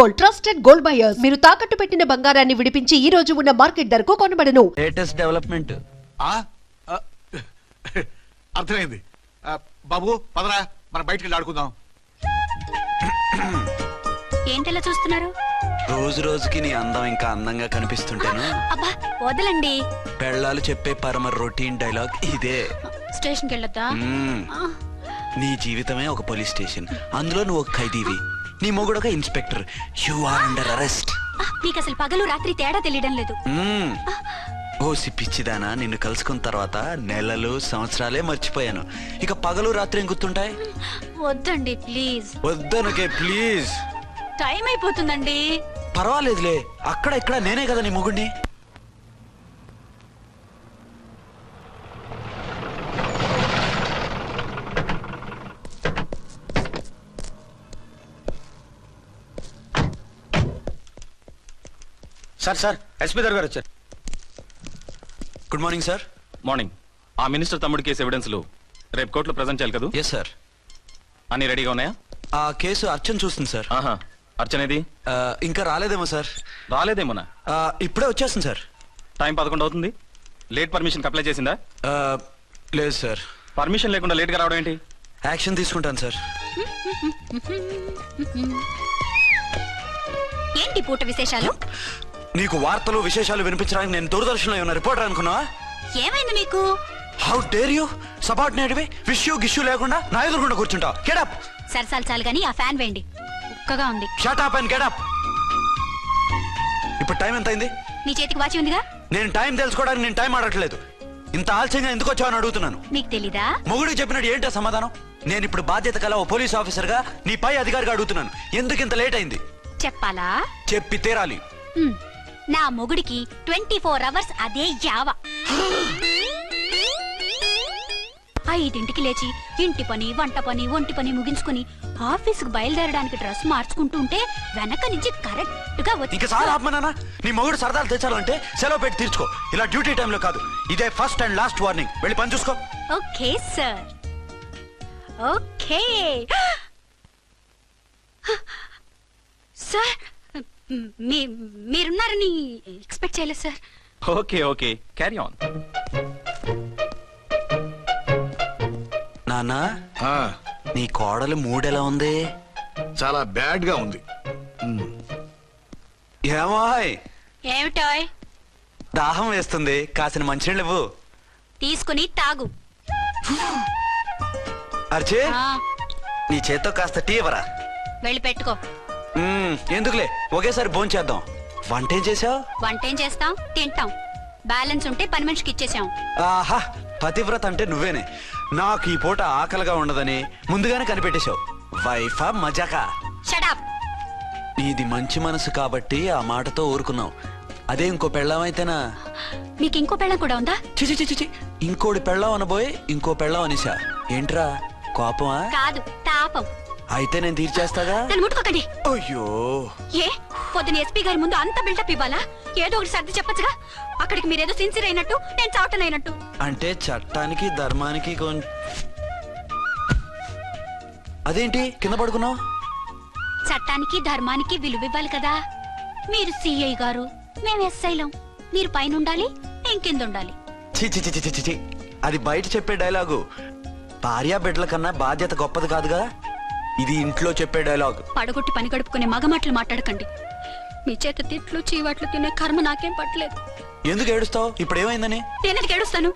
Gold, trusted gold buyers. మీరు తాకట్టు పెట్టిన బంగారాన్ని విడిపించి ఈ రోజు ఉన్న మార్కెట్ ధరకు కొనబడను. Latest development. అర్థమైంది. బాబు పదరా, మనం బయటికి వెళ్ళి ఆడుకుందాం. ఏంటలా చూస్తున్నారు? రోజు రోజుకి నీ అందం ఇంకా అందంగా కనిపిస్తుంటాను. అబ్బా వదలండి. పెళ్ళాలు చెప్పే పరమ రొటీన్ డైలాగ్ ఇదే. స్టేషన్కి వెళ్ళొద్దా? నీ జీవితమే ఒక పోలీస్ స్టేషన్, అందులో నువ్వు ఒక ఖైదీవి, నీ మొగుడు ఒక inspector. You are under arrest. నీకు అసలు పగలు రాత్రి తేడా తెలియడం లేదు. ఓ సిప్పిచ్చిదానా, నిన్ను కలుసుకున్న తర్వాత నెలలు సంవత్సరాలే మర్చిపోయాను. ఇక పగలు రాత్రి ఏం గుర్తుంటాయి? వద్దండి ప్లీజ్. వద్దనుకే ప్లీజ్. టైం అయిపోతుందండి. పర్వాలేదులే, అక్కడ ఇక్కడ నేనే కదా నీ మొగుడిని. సార్ ఎస్పీ గారు వచ్చారు. Good morning sir. మార్నింగ్. ఆ మినిస్టర్ తమ్ముడి కేసు ఎవిడెన్స్లు రేపు కోర్టులో ప్రెజెంట్ చేయాలి కదా? Yes sir. అన్ని రెడీగా ఉన్నాయా? ఆ కేసు అర్చన చూస్తుంది సార్. అర్చనేది? ఇంకా రాలేదేమో సార్. రాలేదేమోనా? ఇప్పుడే వచ్చేస్తుంది సార్. టైం 11 అవుతుంది. లేట్ పర్మిషన్ అప్లై చేసిందా? లేదు సార్. పర్మిషన్ లేకుండా లేట్గా రావడం ఏంటి? యాక్షన్ తీసుకుంటాను సార్. ఏంటి పూట విశేషాలు? నీకు వార్తలు విశేషాలు వినిపించడానికి నేను దూరదర్శన్లో ఉన్న రిపోర్టర్ అనుకున్నావా? ఏమైంది మీకు? హౌ డేర్ యూ సబార్డినేట్వి విష్యూ గిష్యూ లేకుండా నా ఎదురుకుండా కూర్చుంటావు? Get up. సరసాలు చాలు గానీ ఆ ఫ్యాన్ వేయండి, ఉక్కగా ఉంది. Shut up and get up. ఇప్పుడు టైం ఎంత అయింది? నీ చేతికి వాచి ఉందిగా. నేను టైం తెలుసుకోవడానికి నేను టైం ఆడట్లేదు. ఇంత ఆలస్యంగా ఎందుకు వచ్చావని అడుగుతున్నాను. మీకు తెలీదా? మొగుడికి చెప్పినట్టు ఏంటో సమాధానం? నేను ఇప్పుడు బాధ్యత కల ఓ పోలీస్ ఆఫీసర్ గా నీ పై అధికారిగా అడుగుతున్నాను, ఎందుకు ఇంత లేట్ అయింది? చెప్పాలా? చెప్పి తీరాలి. నా మొగుడికి 24 అవర్స్ అదే యావ. 5ంటికి లేచి ఇంటి పని, వంట పని, ఒంటి పని ముగించుకుని ఆఫీసుకు బయలుదేరడానికి డ్రెస్ మార్చుకుంటూ ఉంటే వెనక నుంచి కరెక్ట్ గా వచ్చి. ఇంకా చాలా ఆపమన్నానా? నీ మొగుడు సరదాలు తెచ్చాలంటే సెలవు పెట్టి తీర్చుకో. ఇలా డ్యూటీ టైంలో కాదు. ఇదే ఫస్ట్ అండ్ లాస్ట్ వార్నింగ్. వెళ్ళి పని చూసుకో. Okay sir. Okay sir. మీరున్నారని ఎక్స్పెక్ట్ చేయలేదు సార్. Okay carry on. నాన్నా, నీ కోడలు మూడెలా ఉంది? చాలా బ్యాడ్ గా ఉంది. ఏమాయ్? ఏమిటాయ్? దాహం వేస్తుంది, కాసిన మంచినీళ్ళు ఇవ్వు. తీసుకుని తాగు. అర్చే, నీ చేత్తో కాస్త టీ ఇవ్వరా? వెళ్ళి పెట్టుకో. ఎందుకులే, ఒకేసారి భోంచేద్దాం. వంటేం చేసావు? వంటేం చేస్తాం, తింటాం. బ్యాలెన్స్ ఉంటే పని మనిషికి ఇచ్చేసాం. ఆహా, పతివ్రత అంటే నువ్వేనే. నాకు ఈ పూట ఆకలిగా ఉండదని ముందుగానే కనిపెట్టేశావు. వైఫా మజాకా? Shut up. నీది మంచి మనసు కాబట్టి ఆ మాటతో ఊరుకున్నావు. అదే ఇంకో పెళ్ళాం అయితేనా? మీకు ఇంకో పెళ్ళం కూడా ఉందా? చిచి, ఇంకోటి పెళ్ళాం అనబోయి ఇంకో పెళ్ళాం అనేసా. ఏంట్రా కోపమా? కాదు, తాపం. అయితే నేను తీర్చేస్తాగా. నన్ను ముట్టుకోకండి. అయ్యో, ఏ పొద్దున ఎస్పీ గారి ముందు అంత బిల్డప్ ఇవ్వాలా? ఏదో ఒకటి సర్ది చెప్పచ్చుగా. అక్కడికి మీరేదో సిన్సియర్ అయినట్టు, నేను చావటం అయినట్టు. అంటే చట్టానికి ధర్మానికి అదేంటి కింద పడుకున్నావు? చట్టానికి ధర్మానికి విలువ ఇవ్వాలి కదా. మీరు సిఐ గారు, మేము ఎస్ఐలం. మీరు పైన ఉండాలి, నేను కింద ఉండాలి. చి అది బయట చెప్పే డైలాగు. భార్యా బిడ్డల కన్నా బాధ్యత గొప్పది కాదుగా. ఇది ఇంట్లో చెప్పే డైలాగ్. పడగొట్టి పని గడుపుకునే మగమాటలు మాట్లాడకండి. మీ చేత తిట్లు చీవాట్లు తినే కర్మ నాకేం పట్టలేదు. ఎందుకు ఏడుస్తావు? ఇప్పుడు ఏమైందని? నేనెందుకు ఏడుస్తాను?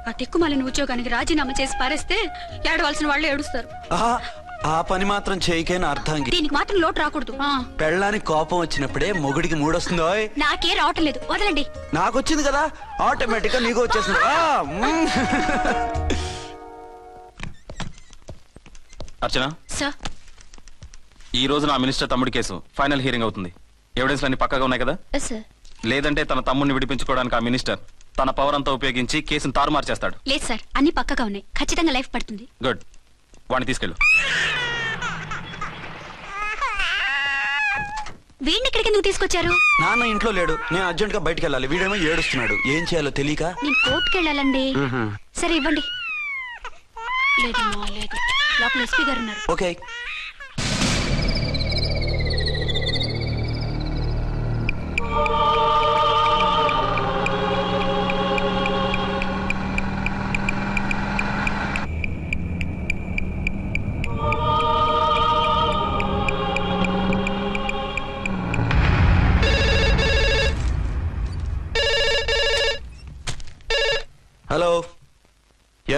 ఆ తిక్కుమాలిన ఉద్యోగానికి రాజీనామా చేసి పారేస్తే ఏడవలసిన వాళ్ళు ఏడుస్తారు. ఆ పని మాత్రం చేయకేన అర్థంకి. దీనికి మాత్రం లోటు రాకూడదు. పెళ్ళానికి కోపం వచ్చినప్పుడే మొగుడికి మూడొస్తుందో? నాకే రావటం లేదు, వదలండి. నాకు వచ్చింది కదా, ఆటోమేటిక్ గా నీకు వచ్చేసింది. అర్చన సార్, ఈ రోజు నా మినిస్టర్ తమ్ముడి కేసు ఫైనల్ హియరింగ్ అవుతుంది. ఎవిడెన్స్ అన్ని పక్కగా ఉన్నాయి కదా? సార్. లేదంటే తన తమ్ముడిని విడిపించుకోవడానికి ఆ మినిస్టర్ తన పవర్ అంతా ఉపయోగించి కేసును తారుమారు చేస్తాడు. లేదు సార్, అన్ని పక్కగా ఉన్నాయి. ఖచ్చితంగా లైఫ్ పడుతుంది. గుడ్, వాడిని తీసుకెళ్ళు. వీడిని ఇక్కడికి ఎందుకు తీసుకొచ్చారు? నాన్న ఇంట్లో లేడు, నేను అర్జెంట్ గా బయటకు వెళ్ళాలి. వీడేమో ఏడుస్తున్నాడు, ఏం చేయాలో తెలియక. నేను కోర్టుకు వెళ్ళాలండి. సరే ఇవ్వండి. లేదు, లోపల ఎస్పీ గారు ఉన్నారు. ఓకే.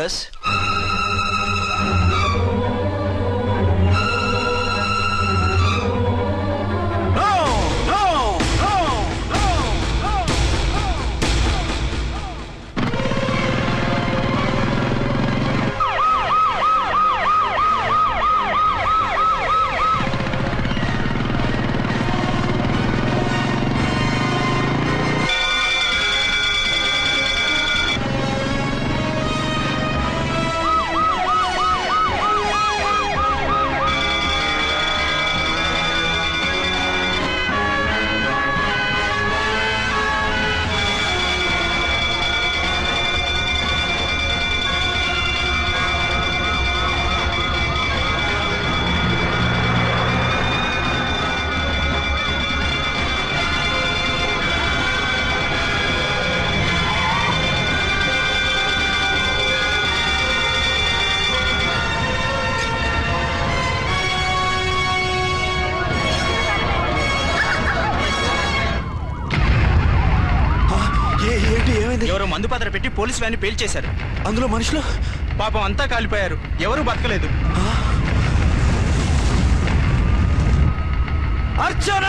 ఎస్ ఎవరో మందు పాత్ర పెట్టి పోలీసు వ్యాన్ని పేల్చేశారు. అందులో మనుషులు పాపం అంతా కాలిపోయారు, ఎవరూ బతకలేదు. అర్చన!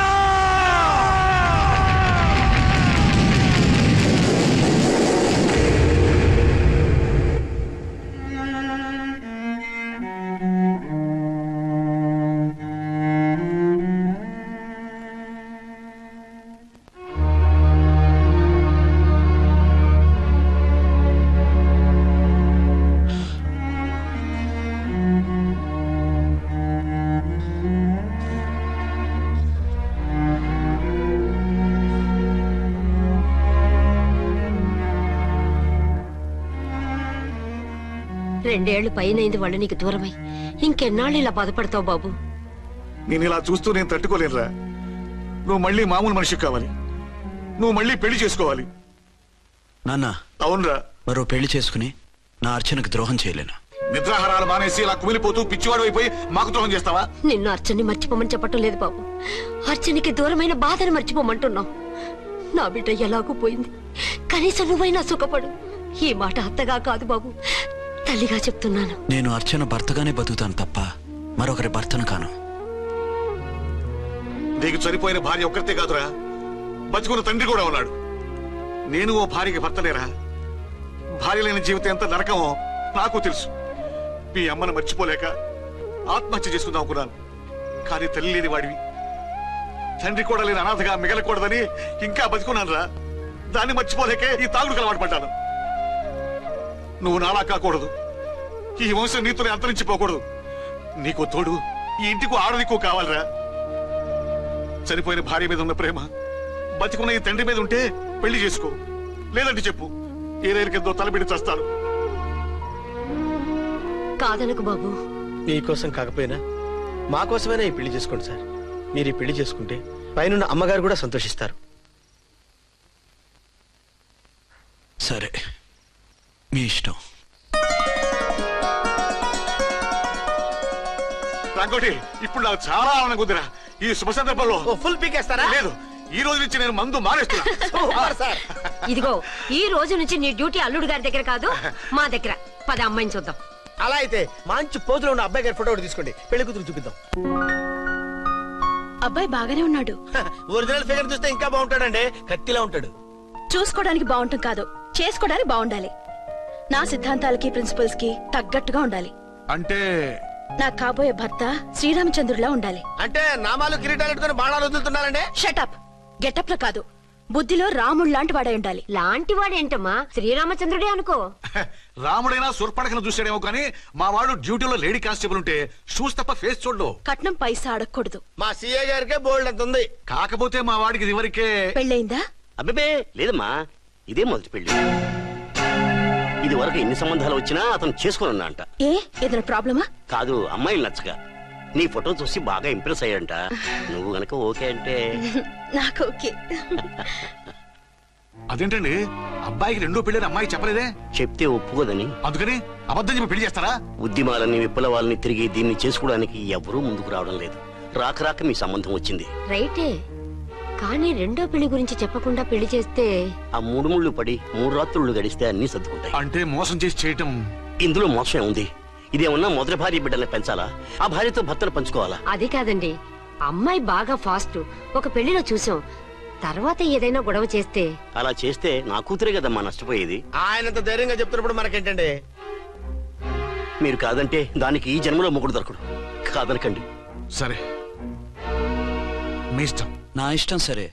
రెండేళ్లు పైనైంది వాళ్ళు నీకు దూరమై. ఇంకెన్నాళ్ళు ఇలా బాధపడతావు బాబు? నేను ఇలా చూస్తూ నేను తట్టుకోలేనురా. నువ్వు మళ్ళీ మామూలు మనిషి కావాలి, నువ్వు మళ్ళీ పెళ్లి చేసుకోవాలి. నాన్న, అవునరా, మరో పెళ్లి చేసుకుని నా అర్చనకు ద్రోహం చేయలేను. నిద్రాహారాలు మానేసి ఇలా కుమిలిపోతూ పిచ్చివాడు అయిపోయి మాకు ద్రోహం చేస్తావా? నిన్ను అర్చన్ని మర్చిపోమని చెప్పటం లేదు బాబు, అర్చనికి దూరమైన బాధను మర్చిపోమంటున్నావు. నా బిడ్డ ఎలాగూ పోయింది, కనీసం నువ్వైనా సుఖపడు. ఈ మాట అత్తగా కాదు బాబు, తల్లిగా చెప్తున్నాను. నేను అర్చన భర్తగానే బతుకుతాను తప్ప మరొకరి భర్తను కాను. నీకు చనిపోయిన భార్య ఒక్కరితే కాదురా, బతుకున్న తండ్రి కూడా ఉన్నాడు. నేను ఓ భార్యకి భర్తలేరా? భార్య లేని జీవితం ఎంత నరకమో నాకు తెలుసు. మీ అమ్మను మర్చిపోలేక ఆత్మహత్య చేసుకుందాం అనుకున్నాను. కానీ తల్లి లేని వాడివి, తండ్రి కూడా లేని అనాథగా మిగలకూడదని ఇంకా బతుకున్నాను రా. దాన్ని మర్చిపోలేకే ఈ తాగుడుకు అలవాటు పడ్డాను. నువ్వు నాలా కాకూడదు, ఈ వంశం నీతోనే అంతరించిపోకూడదు. నీకు తోడు ఈ ఇంటికి ఆడదికు కావాలరా. చనిపోయిన భార్య మీద ఉన్న ప్రేమ బతికున్న ఈ తండ్రి మీద ఉంటే పెళ్లి చేసుకో, లేదంటే చెప్పు, ఏ రైలు కిందో తలబిడి చేస్తాను. కాదనకు బాబు. మీకోసం కాకపోయినా మా కోసమైనా ఈ పెళ్లి చేసుకోండి సార్. మీరు ఈ పెళ్లి చేసుకుంటే పైన అమ్మగారు కూడా సంతోషిస్తారు. సరే, మీ ఇష్టం. రంగోటి, ఇప్పుడు నాకు చాలా ఆనందంగా ఉందిరా. ఈ శుభ సందర్భంలో ఫుల్ పీకేస్తారా? లేదు, ఈ రోజు నుంచి నేను మందు మానేస్తున్నా. ఇదిగో, ఈ రోజు నుంచి నీ డ్యూటీ అల్లుడు గారి దగ్గర కాదు, మా దగ్గర. పద అమ్మాయిని చూద్దాం. అలా అయితే మంచి పోజులో ఉన్న అబ్బాయి గారి ఫోటో ఒకటి తీసుకోండి, పెళ్లి కూతురు చూపిద్దాం. అబ్బాయి బాగానే ఉన్నాడు. ఒరిజినల్ ఫిగర్ చూస్తే ఇంకా బాగుంటాడండి, కత్తిలా ఉంటాడు. చూసుకోవడానికి బాగుంటాం కాదు, చేసుకోవడానికి బాగుండాలి. నా సిద్ధాంతాలకి ప్రిన్సిపల్స్ కి తగ్గట్టుగా ఉండాలి. అంటే నా కాబోయే భర్త శ్రీరామచంద్రులా ఉండాలి. అంటే నామాలు కిరీటాలు పెట్టుకుని బాణాలు వదులుతున్నారండి. షటప్. గెటప్ లో కాదు, బుద్ధిలో రాముడు లాంటి వాడై ఉండాలి. లాంటి వాడేంటమ్మా, శ్రీరామచంద్రుడే అనుకో. రాముడైనా సూర్పడకను చూసాడేమో కానీ మా వాడు డ్యూటీలో లేడీ కానిస్టేబుల్ ఉంటే షూస్ తప్ప ఫేస్ చూడడు. కట్నం పైసా అడగకూడదు. మా సీఏ గారికే బోల్డ్ అంత ఉంది. కాకపోతే మా వాడికి ఇదివరకే పెళ్ళయిందా? అబ్బే లేదమ్మా, ఇదే మొదటి పెళ్లి. ఇది వరకు ఎన్ని సంబంధాలు వచ్చినా అతను చేసుకున్నా అంట. ఏ ఏదైనా ప్రాబ్లమా? కాదు, అమ్మాయిలు నచ్చగా నీ ఫోటో చూసి బాగా ఇంప్రెస్ అయ్యంట. నువ్వు గనక ఓకే అంటే నాకు ఓకే. అదేంటండి, అబ్బాయికి రెండో పెళ్లి అమ్మాయి చెప్పలేదే? చెప్తే ఒప్పుకోదని. అందుకని అబద్ధం చెప్పి పెళ్లి చేస్తారా? ఉద్యమాలని విప్లవాలని తిరిగి దీన్ని చేసుకోవడానికి ఎవరూ ముందుకు రావడం లేదు. రాక రాక మీ సంబంధం వచ్చింది. రైటే, కానీ రెండో పెళ్లి గురించి చెప్పకుండా పెళ్లి చేస్తే ఆ 3 ముళ్ళు పడి 3 రాత్రులు గడిస్తే అన్ని సర్దుకుంటాయి. అంటే మోసం చేసి చేయటం ఇందులో మోసం ఉంది. ఇదేమన్నా మొదటి భార్య బిడ్డల్ని పెంచాలా, ఆ భార్యతో భర్తను పంచుకోవాలా? అది కాదండి, అమ్మాయి బాగా ఫాస్ట్. ఒక పెళ్లిలో చూసాం. తర్వాత ఏదైనా గొడవ చేస్తే అలా చేస్తే నా కూతురే కదమ్మా నష్టపోయేది. ఆయనంత ధైర్యంగా చెప్తున్నప్పుడు మనకేంటండి? మీరు కాదంటే దానికి ఈ జన్మలో మొగుడు దొరకడు. కాదనకండి. సరే, మీ ఇష్టం. నా ఇష్టం. సరే,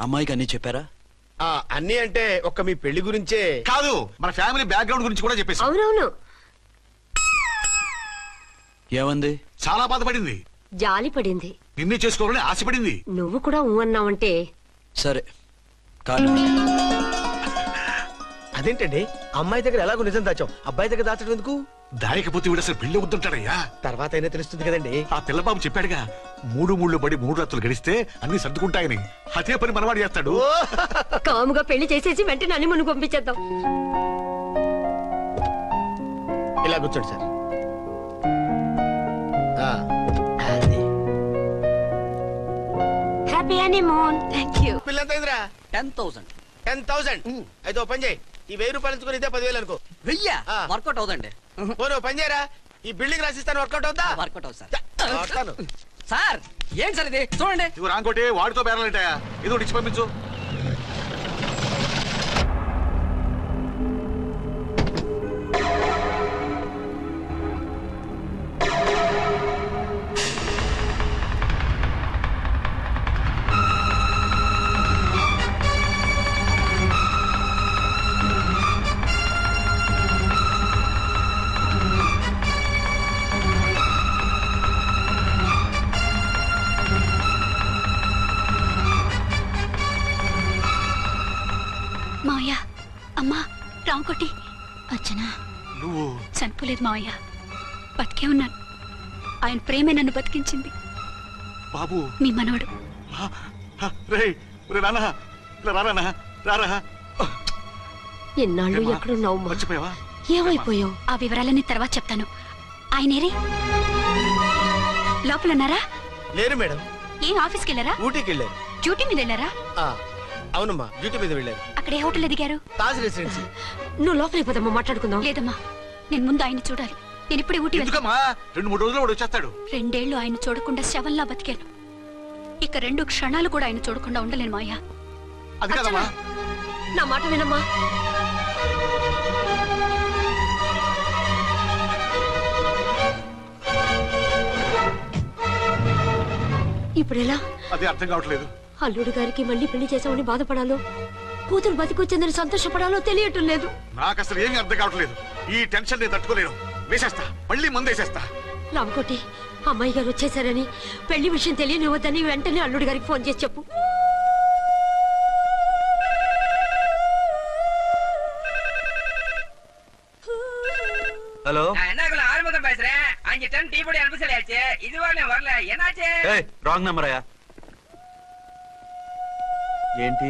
అమ్మాయికి అన్నీ చెప్పారా? అన్నీ అంటే ఒక్క మీ పెళ్లి గురించే కాదు, మన ఫ్యామిలీ బ్యాక్గ్రౌండ్ గురించి కూడా చెప్పేసి. అవునవును, ఏమంది? చాలా బాధపడింది, జాలి పడింది. నిన్నే చేసుకోవాలని ఆశపడింది. నువ్వు కూడా ఊ అన్నావంటే సరే కాదు. అదేంటండి, అమ్మాయి దగ్గర ఎలాగో నిజం దాచాం, అబ్బాయి దగ్గర దాచడం ఎందుకు? దాయకపోతే వీడు అసలు పెళ్లి వద్దుంటాడయ్యా. తర్వాత అయినా తెలుస్తుంది కదండి. ఆ పిల్లబాబు చెప్పాడుగా, 3 మూళ్ళు పడి 3 రాత్రులు గడిస్తే అన్ని సర్దుకుంటాయని. అదే పని మనవాడు చేస్తాడు. కాముగా పెళ్లి చేసేసి వెంటనే అన్ని మును పంపించేద్దాం. ఇలా కూర్చోండి సార్. అది హ్యాపీ హనీమూన్. Thank you. పిల్లంత అయిందిరా? 10,000. 10,000. అయితే ఓ పని చేయి, ఈ 1000 రూపాయలు ఇచ్చుకుని ఇదే 10,000 అనుకో. వర్కౌట్ అవుదండి. పోను పని చేయరా, ఈ బిల్డింగ్ రాసిస్తాను. వర్కౌట్ అవుతా? వర్కౌట్ అవుతుంది వస్తాను. సార్. ఏంటి సార్ ఇది? చూడండి. నువ్వు రాంకోటి వాడితో బేరాలంటాయా? ఏదో ఇచ్చి పంపించు. మావయ్య, అమ్మా, రాంకోటి, అర్చనా. నువ్వు చనిపోలేదు మావయ్య, బతికే ఉన్నాను. ఆయన ప్రేమే నన్ను బతికించింది. బాబు, మీ మనవడు. ఎన్నాళ్ళు ఎక్కడున్నావు? మర్చిపోయావా? ఏమైపోయావు? ఆ వివరాలన్నీ తర్వాత చెప్తాను. ఆయనేరి లోపల ఉన్నారా? లేరు మేడం. ఏం ఆఫీస్కి వెళ్ళారా? ఊటీకి వెళ్ళారు. డ్యూటీ మీద వెళ్ళారా? అవునమ్మా, డ్యూటీ మీద వెళ్ళారు. అక్కడ ఏ హోటల్ ఎదిగారు? తాజ్ రెసిడెన్సీ. నువ్వు లోపలికి పోదమ్మా, మాట్లాడుకుందాం. లేదమ్మా, నేను ముందు ఆయన చూడాలి. నేను ఇప్పుడే ఊటీ వెళ్తాను. ఎందుకమ్మా? 2-3 రోజులు వాడు వచ్చేస్తాడు. 2 ఏళ్లు ఆయన చూడకుండా శవంలా బతికాను. ఇక 2 క్షణాలు కూడా ఆయన చూడకుండా ఉండలేను మాయా. అది కదమ్మా. నా మాట వినమ్మా. ఇప్పుడెలా? అదే అర్థం కావట్లేదు. అల్లుడు గారికి మళ్ళీ పెళ్లి చేసామని బాధపడాలో, కూతురు బతికొచ్చిందని సంతోషపడాలో తెలియటం లేదు. నాకు అసలు ఏమీ అర్థం కావట్లేదు. ఈ టెన్షన్ నేను తట్టుకోలేను. వేసేస్తా, మళ్ళీ మందేసేస్తా. రామకోటి, అమ్మాయి గారు వచ్చేసారని, పెళ్లి విషయం తెలియనివ్వద్దని వెంటనే అల్లుడు గారికి ఫోన్ చేసి చెప్పు. ஹலோ. என்ன ஆரம்பம் பேசுறேன். 5 டன் டீ பொடி அனுப்ப சொல்லியாச்சு. இதுவரை வரல. என்னாச்சு? ఏయ్, రాంగ్ నెంబర్ అయ్యా. ఏంటి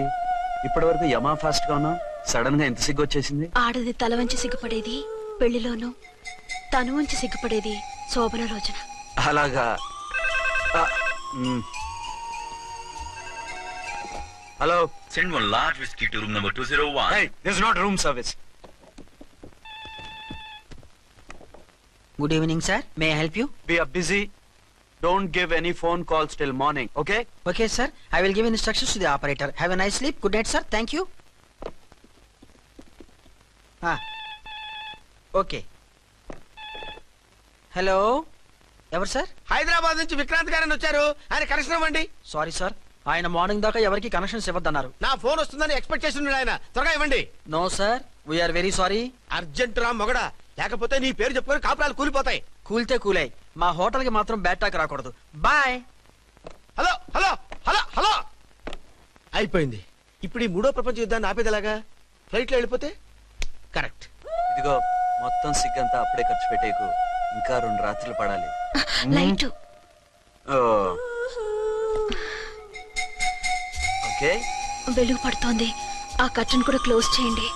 ఇప్పటి వరకు యమా ఫాస్ట్ గా ఉన్నావు, సడన్ గా ఎంత సిగ్గు వచ్చేసింది? ఆడది తల వంచి సిగ్గుపడేది పెళ్లిలోను, తను వంచి సిగ్గుపడేది శోభన రోజున. అలాగా. Hello. Send one large whiskey to room number 201. Hey, this is not room service. Good evening, sir. May I help you? We are busy. Don't give any phone calls till morning, okay? Okay, sir. I will give instructions to the operator. Have a nice sleep. Good night, sir. Thank you. Okay. Hello. ఎవరు sir? Hyderabad నుంచి విక్రాంత్ గారని వచ్చారు. ఆయన connection ఇవ్వండి. Sorry sir, ఆయన morning దాకా ఎవరికి connections ఇవ్వద్దన్నారు. నా ఫోన్ వస్తుందని ఎక్స్పెక్ట్ చేసి ఉన్నాడు ఆయన. త్వరగా ఇవ్వండి. No sir, we're very sorry. Urgent రా మొగడా, లేకపోతే నీ పేరు చెప్పుకొని కాపురాలు కూలిపోతాయి. కూల్తే కూలాయి, మా హోటల్ కి మాత్రం బ్యాడ్ టాక్ రాకూడదు. Bye. Hello hello hello hello. అయిపోయింది. ఇప్పుడు ఈ 3వ ప్రపంచ యుద్ధాన్ని ఆపేదిలాగా? ఫ్లైట్ లో వెళ్ళిపోతే కరెక్ట్. ఇదిగో మొత్తం సిగ్గంతా అప్పుడే ఖర్చు పెట్టేకు, ఇంకా 2 రాత్రులు పడాలి. లైట్. ఓకే, వెలుగు పడుతోంది. ఆ కర్టన్ కూడా క్లోజ్ చేయండి.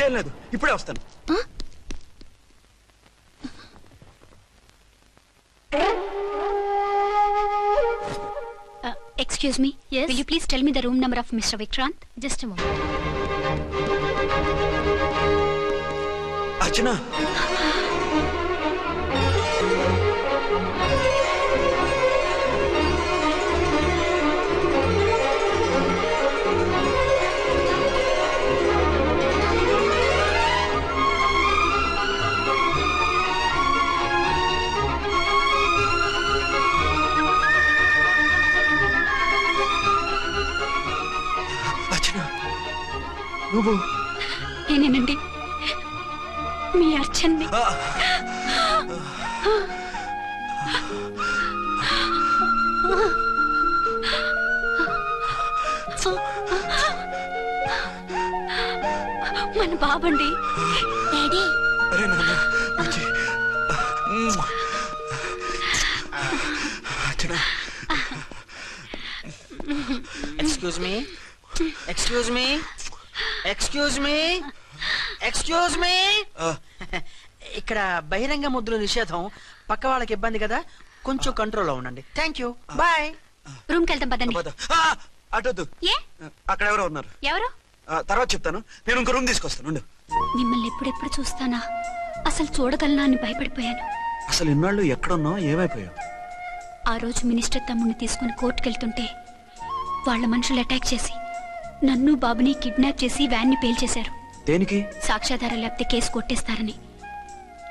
ఏం లేదు, ఇప్పుడే వస్తాను. Excuse me, will you please tell me the room number of Mister Vikrant? Just a moment. Archana, నువ్వు నేనేనండి, మీ అర్చన్ని. మన బాబండి. డాడీ. అరే నాన్న, వచ్చి. Archana. Excuse me, excuse me, excuse me, excuse me. ఇక్కడ బహిరంగ ముద్దుల నిషేధం, పక్క వాళ్ళకి ఇబ్బంది కదా, కొంచెం కంట్రోల్లో ఉండండి. Thank you, bye. రూమ్కి వెళ్తాం పదండి. అటొద్దు, ఏ? అక్కడ ఎవరో ఉన్నారు. ఎవరు? తర్వాత చెప్తాను. నేను ఇంకో రూమ్ తీసుకొస్తాను. ఉండు. మిమ్మల్ని ఎప్పుడెప్పుడు చూస్తానా, అసలు చూడగలనా అని భయపడిపోయాను. అసలు ఇన్నాళ్ళు ఎక్కడున్నావు, ఏమైపోయావు? ఆ రోజు మినిస్టర్ తమ్ముడిని తీసుకుని కోర్టుకెళ్తుంటే వాళ్ళ మనుషులు అటాక్ చేసి నన్ను బాబుని కిడ్నాప్ చేసి వ్యాన్ని పేల్చేశారు. దేనికి? సాక్ష్యాధారాలు లేకపోతే కేసు కొట్టేస్తారని.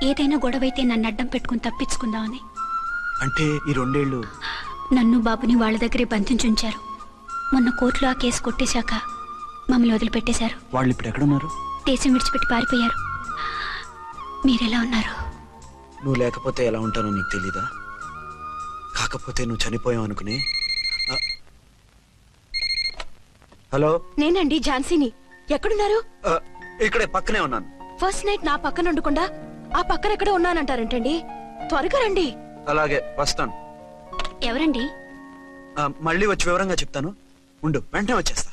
ఏదైనా గొడవైతే నన్ను అడ్డం పెట్టుకుని తప్పించుకుందామని. అంటే ఈ 2 ఏళ్ళు నన్ను బాబుని వాళ్ళ దగ్గరే బంధించుంచారు. మొన్న కోర్టులో ఆ కేసు కొట్టేశాక మమ్మల్ని వదిలిపెట్టేశారు. వాళ్ళు ఇప్పుడు ఎక్కడున్నారు? దేశం విడిచిపెట్టి పారిపోయారు. మీరెలా ఉన్నారు? నువ్వు లేకపోతే ఎలా ఉంటానో నీకు తెలీదా? కాకపోతే నువ్వు చనిపోయావు అనుకుని. హలో, నేనండి ఝాన్సీని. ఎక్కడున్నారు? ఇక్కడే పక్కనే ఉన్నాను. ఫస్ట్ నైట్ నా పక్కన ఉండకుండా ఆ పక్కన ఎక్కడ ఉన్నానంటారంటండి. త్వరగా రండి. అలాగే వస్తాను. ఎవరండి? మళ్ళీ వచ్చి వివరంగా చెప్తాను. ఉండు, వెంటనే వచ్చేస్తా.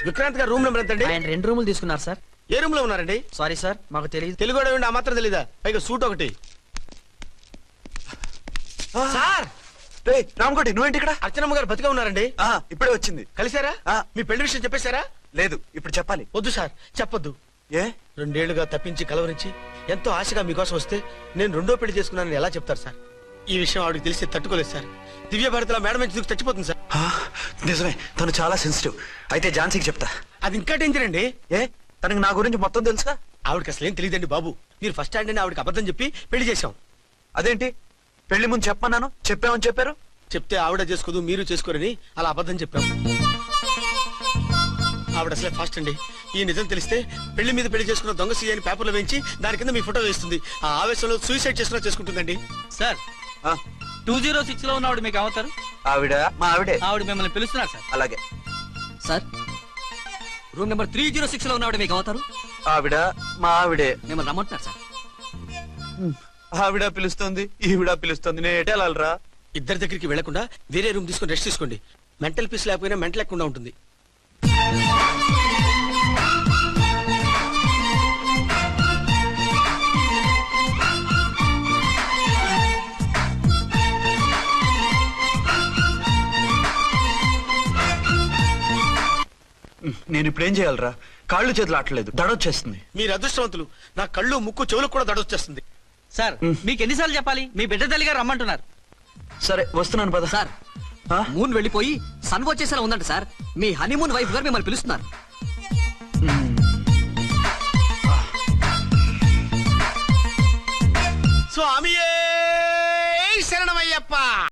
విక్రాంత్ గారు రూమ్ నెంబర్ ఎంతండి? ఆయన 2 రూములు తీసుకున్నారు సార్. ఏ రూమ్ లో ఉన్నారండి? సారీ సార్, మాకు తెలియదు. తెలుగు ఆ మాత్రం తెలీదా? పైగా సూట్ ఒకటి. సార్, రామకోటి, నువ్వేంటి ఇక్కడ? అర్చనమ్మ గారు బతిగా ఉన్నారండి. ఇప్పుడే వచ్చింది. కలిసారా? మీ పెళ్లి విషయం చెప్పేశారా? లేదు, ఇప్పుడు చెప్పాలి. వద్దు సార్, చెప్పొద్దు. ఏ? 2 ఏళ్లుగా తప్పించి కలవరించి ఎంతో ఆశగా మీకోసం వస్తే నేను 2వ పెళ్లి చేసుకున్నానని ఎలా చెప్తారు సార్? ఈ విషయం ఆవిడకి తెలిసి తట్టుకోలేదు సార్. దివ్య భారతిలో మేడం నుంచి దూకి చచ్చిపోతుంది సార్. నిజమే, తను చాలా సెన్సిటివ్. అయితే ఝాన్సీకి చెప్తా. అది ఇంకా డేంజర్ అండి. ఏ? తనకి నా గురించి మొత్తం తెలుసా? ఆవిడకి అసలు ఏం తెలియదండి బాబు. మీరు ఫస్ట్ హ్యాండ్ అని ఆవిడకి అబద్ధం చెప్పి పెళ్లి చేశాం. అదేంటి? పెళ్లి ముందు చెప్పమన్నాను, చెప్పామని చెప్పారు. చెప్తే ఆవిడ చేసుకోదు, మీరు చేసుకోరని అలా అబద్ధం చెప్పాం. ఆవిడ అసలే ఫాస్ట్ అండి. ఈ నిజం తెలిస్తే పెళ్లి మీద పెళ్లి చేసుకున్న దొంగ సీఎని పేపర్లో వేయించి దాని కింద మీ ఫోటో వేస్తుంది. ఆ ఆవేశంలో సూసైడ్ చేసుకున్నా చేసుకుంటుందండి. సార్, 206 లో ఉన్నవాడు మీకు అవుతారు? ఆవిడ మా ఆవిడే. ఆవిడ మిమ్మల్ని పిలుస్తున్నారు సార్. అలాగే సార్, రూమ్ నెంబర్ 306 లో ఉన్నవాడు మీకు అవుతారు? ఆవిడ మా ఆవిడే. మిమ్మల్ని రమ్మంటున్నారు సార్. ఆవిడ పిలుస్తుంది, ఈవిడ పిలుస్తుంది. నేను ఎటు వెళ్ళాలరా? ఇద్దరి దగ్గరికి వెళ్లకుండా వేరే రూమ్ తీసుకుని రెస్ట్ తీసుకోండి. మెంటల్ పీస్ లేకపోయినా మెంటల్ లేకుండా ఉంటుంది. నేను ఇప్పుడు ఏం చేయాలరా? కాళ్ళు చేతులు ఆటలేదు, దడొచ్చేస్తుంది. మీరు అదృష్టవంతులు. నా కళ్ళు, ముక్కు, చెవులకు కూడా దడొచ్చేస్తుంది. సార్, మీకు ఎన్నిసార్లు చెప్పాలి? మీ బిడ్డ తల్లిగా రమ్మంటున్నారు. సరే, వస్తున్నాను పద. సార్, మూన్ వెళ్ళిపోయి సన్ వచ్చేసేలా ఉందంట సార్. మీ హనీమూన్ వైఫ్ గారు మిమ్మల్ని పిలుస్తున్నారు. స్వామియే